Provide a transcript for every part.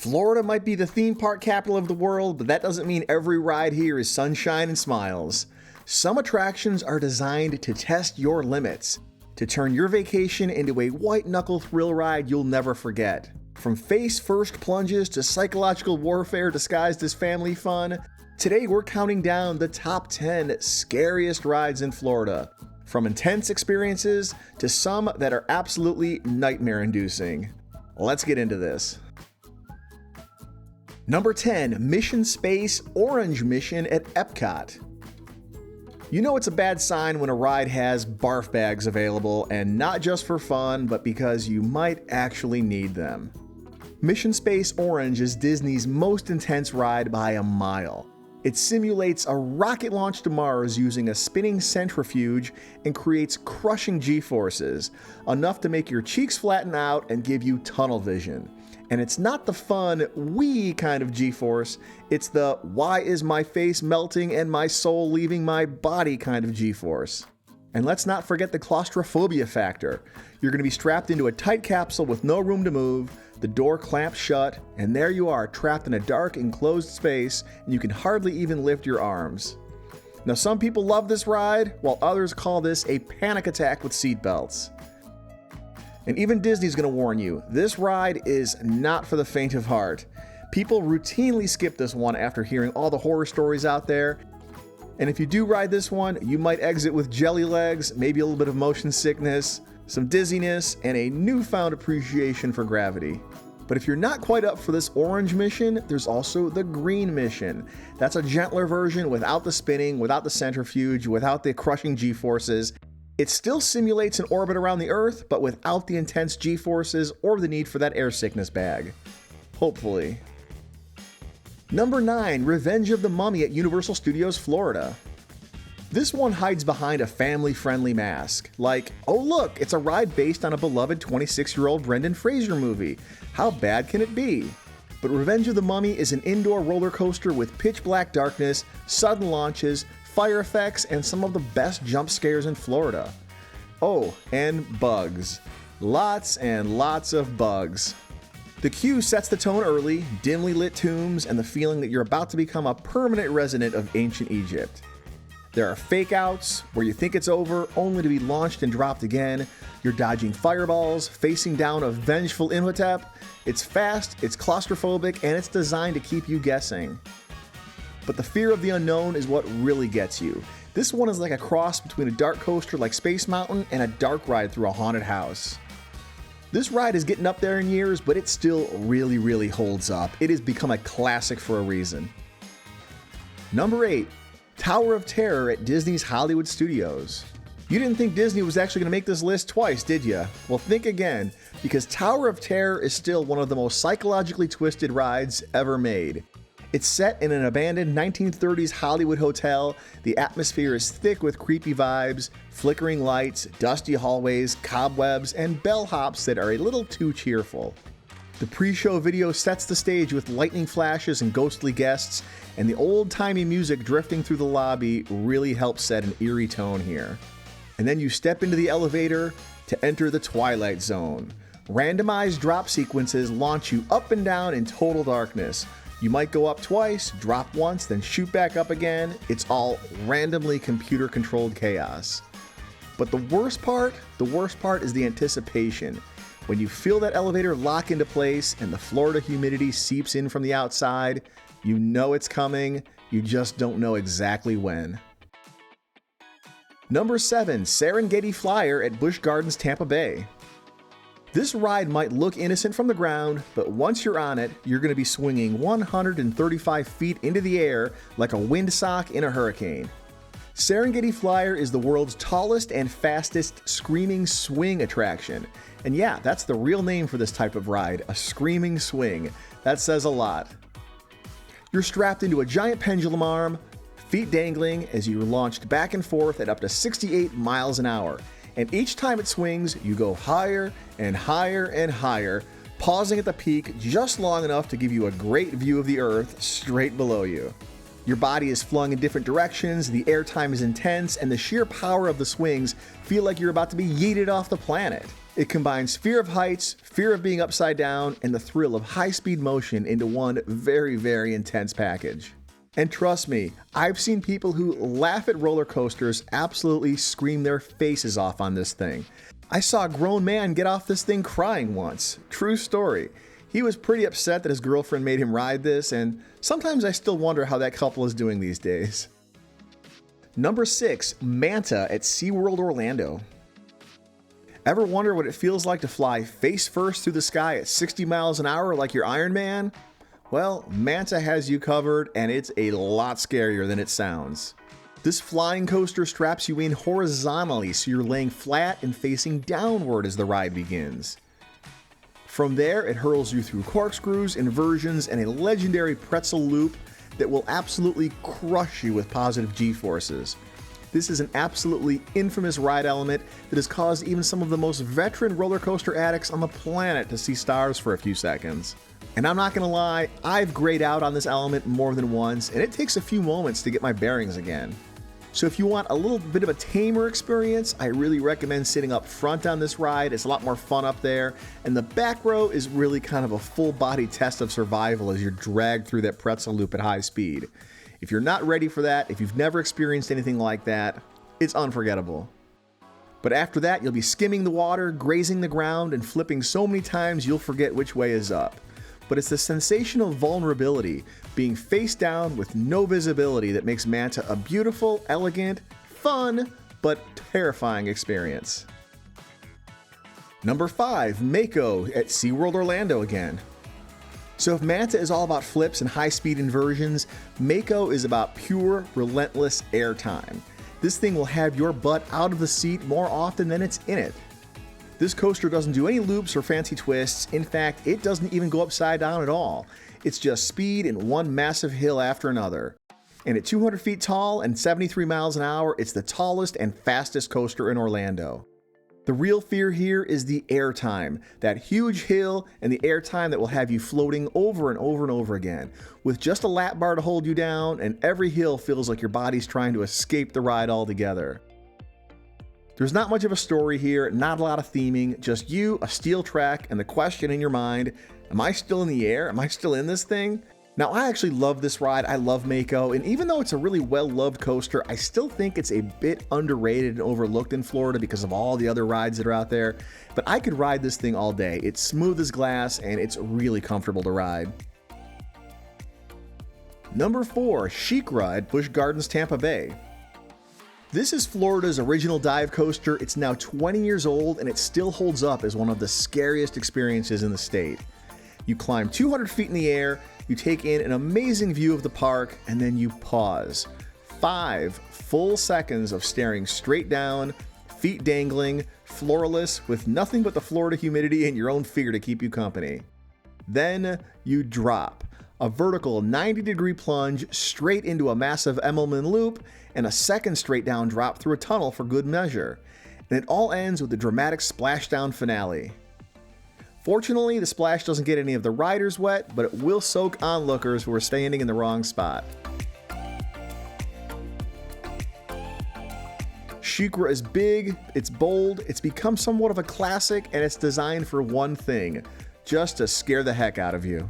Florida might be the theme park capital of the world, but that doesn't mean every ride here is sunshine and smiles. Some attractions are designed to test your limits, to turn your vacation into a white-knuckle thrill ride you'll never forget. From face-first plunges to psychological warfare disguised as family fun, today we're counting down the top 10 scariest rides in Florida. From intense experiences to some that are absolutely nightmare-inducing. Let's get into this. Number 10, Mission Space Orange Mission at Epcot. You know it's a bad sign when a ride has barf bags available, and not just for fun, but because you might actually need them. Mission Space Orange is Disney's most intense ride by a mile. It simulates a rocket launch to Mars using a spinning centrifuge and creates crushing G-forces, enough to make your cheeks flatten out and give you tunnel vision. And it's not the fun, wee kind of G-force, it's the why is my face melting and my soul leaving my body kind of G-force. And let's not forget the claustrophobia factor. You're going to be strapped into a tight capsule with no room to move, the door clamps shut, and there you are, trapped in a dark, enclosed space, and you can hardly even lift your arms. Now some people love this ride, while others call this a panic attack with seatbelts. And even Disney's going to warn you, this ride is not for the faint of heart. People routinely skip this one after hearing all the horror stories out there. And if you do ride this one, you might exit with jelly legs, maybe a little bit of motion sickness, some dizziness, and a newfound appreciation for gravity. But if you're not quite up for this orange mission, there's also the green mission. That's a gentler version without the spinning, without the centrifuge, without the crushing G-forces. It still simulates an orbit around the Earth, but without the intense G-forces or the need for that air sickness bag. Hopefully. Number 9, Revenge of the Mummy at Universal Studios Florida. This one hides behind a family-friendly mask. Like, oh look, it's a ride based on a beloved 26-year-old Brendan Fraser movie. How bad can it be? But Revenge of the Mummy is an indoor roller coaster with pitch black darkness, sudden launches, fire effects, and some of the best jump scares in Florida. Oh, and bugs. Lots and lots of bugs. The queue sets the tone early, dimly lit tombs, and the feeling that you're about to become a permanent resident of ancient Egypt. There are fake outs, where you think it's over, only to be launched and dropped again. You're dodging fireballs, facing down a vengeful Imhotep. It's fast, it's claustrophobic, and it's designed to keep you guessing. But the fear of the unknown is what really gets you. This one is like a cross between a dark coaster like Space Mountain and a dark ride through a haunted house. This ride is getting up there in years, but it still really holds up. It has become a classic for a reason. Number 8, Tower of Terror at Disney's Hollywood Studios. You didn't think Disney was actually going to make this list twice, did you? Well, think again, because Tower of Terror is still one of the most psychologically twisted rides ever made. It's set in an abandoned 1930s Hollywood hotel. The atmosphere is thick with creepy vibes, flickering lights, dusty hallways, cobwebs, and bellhops that are a little too cheerful. The pre-show video sets the stage with lightning flashes and ghostly guests, and the old-timey music drifting through the lobby really helps set an eerie tone here. And then you step into the elevator to enter the Twilight Zone. Randomized drop sequences launch you up and down in total darkness. You might go up twice, drop once, then shoot back up again. It's all randomly computer-controlled chaos. But the worst part is the anticipation. When you feel that elevator lock into place and the Florida humidity seeps in from the outside, you know it's coming, you just don't know exactly when. Number 7, Serengeti Flyer at Busch Gardens, Tampa Bay. This ride might look innocent from the ground, but once you're on it, you're going to be swinging 135 feet into the air like a windsock in a hurricane. Serengeti Flyer is the world's tallest and fastest screaming swing attraction. And yeah, that's the real name for this type of ride, a screaming swing. That says a lot. You're strapped into a giant pendulum arm, feet dangling as you're launched back and forth at up to 68 miles an hour. And each time it swings, you go higher and higher and higher, pausing at the peak just long enough to give you a great view of the Earth straight below you. Your body is flung in different directions, the airtime is intense, and the sheer power of the swings feel like you're about to be yeeted off the planet. It combines fear of heights, fear of being upside down, and the thrill of high-speed motion into one very, very intense package. And trust me, I've seen people who laugh at roller coasters absolutely scream their faces off on this thing. I saw a grown man get off this thing crying once. True story. He was pretty upset that his girlfriend made him ride this, and sometimes I still wonder how that couple is doing these days. Number 6, Manta at SeaWorld Orlando. Ever wonder what it feels like to fly face first through the sky at 60 miles an hour like you're Iron Man? Well, Manta has you covered, and it's a lot scarier than it sounds. This flying coaster straps you in horizontally so you're laying flat and facing downward as the ride begins. From there, it hurls you through corkscrews, inversions, and a legendary pretzel loop that will absolutely crush you with positive G-forces. This is an absolutely infamous ride element that has caused even some of the most veteran roller coaster addicts on the planet to see stars for a few seconds. And I'm not gonna lie, I've grayed out on this element more than once, and it takes a few moments to get my bearings again. So if you want a little bit of a tamer experience, I really recommend sitting up front on this ride. It's a lot more fun up there, and the back row is really kind of a full body test of survival as you're dragged through that pretzel loop at high speed. If you're not ready for that, if you've never experienced anything like that, it's unforgettable. But after that, you'll be skimming the water, grazing the ground, and flipping so many times you'll forget which way is up. But it's the sensation of vulnerability, being face down with no visibility, that makes Manta a beautiful, elegant, fun, but terrifying experience. Number 5, Mako at SeaWorld Orlando again. So if Manta is all about flips and high-speed inversions, Mako is about pure, relentless airtime. This thing will have your butt out of the seat more often than it's in it. This coaster doesn't do any loops or fancy twists. In fact, it doesn't even go upside down at all. It's just speed in one massive hill after another. And at 200 feet tall and 73 miles an hour, it's the tallest and fastest coaster in Orlando. The real fear here is the airtime, that huge hill and the airtime that will have you floating over and over and over again, with just a lap bar to hold you down, and every hill feels like your body's trying to escape the ride altogether. There's not much of a story here, not a lot of theming, just you, a steel track, and the question in your mind, am I still in the air? Am I still in this thing? Now, I actually love this ride. I love Mako, and even though it's a really well-loved coaster, I still think it's a bit underrated and overlooked in Florida because of all the other rides that are out there. But I could ride this thing all day. It's smooth as glass, and it's really comfortable to ride. Number 4, Chic Ride, Busch Gardens, Tampa Bay. This is Florida's original dive coaster. It's now 20 years old, and it still holds up as one of the scariest experiences in the state. You climb 200 feet in the air, you take in an amazing view of the park, and then you pause. 5 full seconds of staring straight down, feet dangling, floorless, with nothing but the Florida humidity and your own fear to keep you company. Then you drop. A vertical 90-degree plunge straight into a massive Emmelman loop, and a second straight down drop through a tunnel for good measure. And it all ends with the dramatic splashdown finale. Fortunately, the splash doesn't get any of the riders wet, but it will soak onlookers who are standing in the wrong spot. Chic Ride is big, it's bold, it's become somewhat of a classic, and it's designed for one thing, just to scare the heck out of you.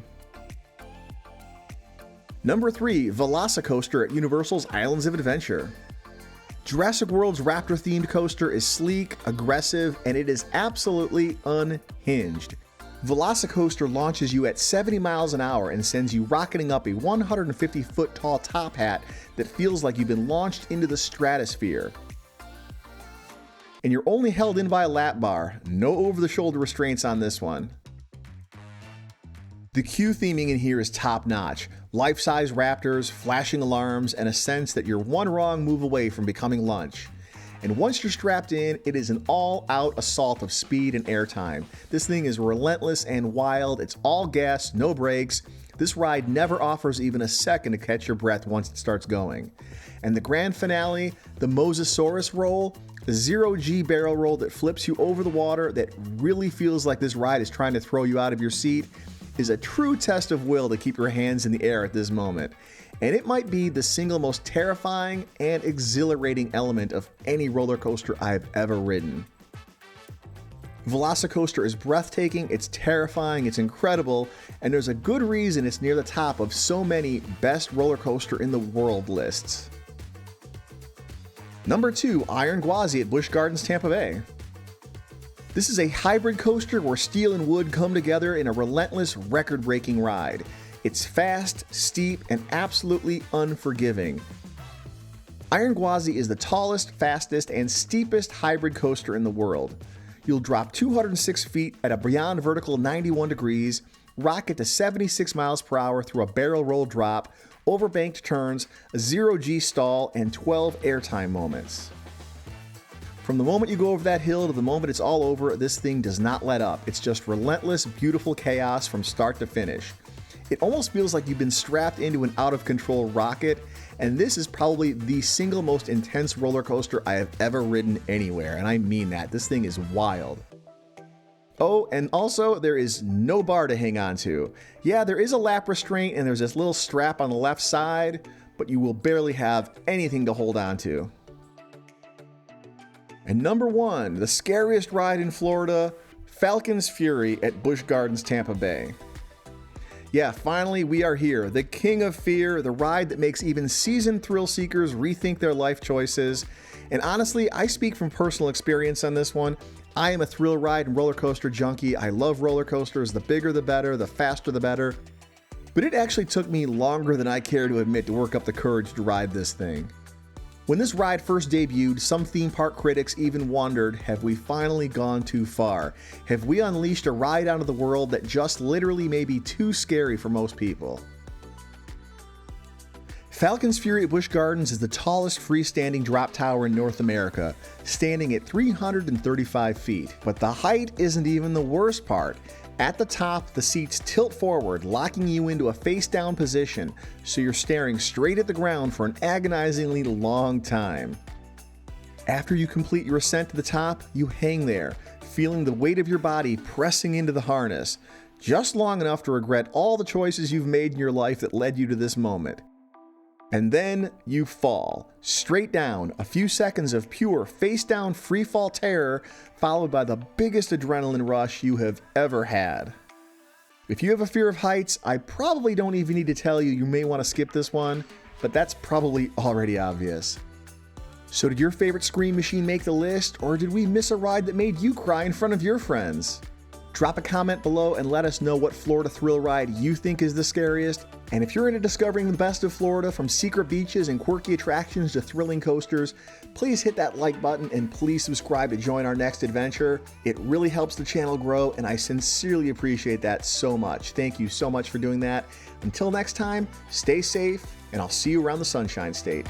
Number 3, Veloca Coaster at Universal's Islands of Adventure. Jurassic World's Raptor-themed coaster is sleek, aggressive, and it is absolutely unhinged. Veloca Coaster launches you at 70 miles an hour and sends you rocketing up a 150-foot tall top hat that feels like you've been launched into the stratosphere. And you're only held in by a lap bar, no over-the-shoulder restraints on this one. The queue theming in here is top-notch. Life-size raptors, flashing alarms, and a sense that you're one wrong move away from becoming lunch. And once you're strapped in, it is an all-out assault of speed and airtime. This thing is relentless and wild. It's all gas, no brakes. This ride never offers even a second to catch your breath once it starts going. And the grand finale, the Mosasaurus roll, the zero-G barrel roll that flips you over the water that really feels like this ride is trying to throw you out of your seat, is a true test of will to keep your hands in the air at this moment. And it might be the single most terrifying and exhilarating element of any roller coaster I've ever ridden. Veloca Coaster is breathtaking, it's terrifying, it's incredible, and there's a good reason it's near the top of so many best roller coaster in the world lists. Number 2, Iron Guazi at Busch Gardens, Tampa Bay. This is a hybrid coaster where steel and wood come together in a relentless, record-breaking ride. It's fast, steep, and absolutely unforgiving. Iron Guazi is the tallest, fastest, and steepest hybrid coaster in the world. You'll drop 206 feet at a beyond vertical 91 degrees, rocket to 76 miles per hour through a barrel roll drop, overbanked turns, a 0G stall, and 12 airtime moments. From the moment you go over that hill to the moment it's all over, this thing does not let up. It's just relentless, beautiful chaos from start to finish. It almost feels like you've been strapped into an out-of-control rocket, and this is probably the single most intense roller coaster I have ever ridden anywhere, and I mean that. This thing is wild. Oh, and also, there is no bar to hang on to. Yeah, there is a lap restraint, and there's this little strap on the left side, but you will barely have anything to hold on to. And number 1, the scariest ride in Florida, Falcons Fury at Busch Gardens, Tampa Bay. Yeah, finally we are here. The King of Fear, the ride that makes even seasoned thrill seekers rethink their life choices. And honestly, I speak from personal experience on this one. I am a thrill ride and roller coaster junkie. I love roller coasters. The bigger the better, the faster the better. But it actually took me longer than I care to admit to work up the courage to ride this thing. When this ride first debuted, some theme park critics even wondered, have we finally gone too far? Have we unleashed a ride out of the world that just literally may be too scary for most people? Falcons Fury at Busch Gardens is the tallest freestanding drop tower in North America, standing at 335 feet. But the height isn't even the worst part. At the top, the seats tilt forward, locking you into a face-down position, so you're staring straight at the ground for an agonizingly long time. After you complete your ascent to the top, you hang there, feeling the weight of your body pressing into the harness, just long enough to regret all the choices you've made in your life that led you to this moment. And then you fall, straight down, a few seconds of pure face-down free-fall terror, followed by the biggest adrenaline rush you have ever had. If you have a fear of heights, I probably don't even need to tell you may want to skip this one, but that's probably already obvious. So did your favorite Scream Machine make the list, or did we miss a ride that made you cry in front of your friends? Drop a comment below and let us know what Florida thrill ride you think is the scariest. And if you're into discovering the best of Florida, from secret beaches and quirky attractions to thrilling coasters, please hit that like button and please subscribe to join our next adventure. It really helps the channel grow, and I sincerely appreciate that so much. Thank you so much for doing that. Until next time, stay safe, and I'll see you around the Sunshine State.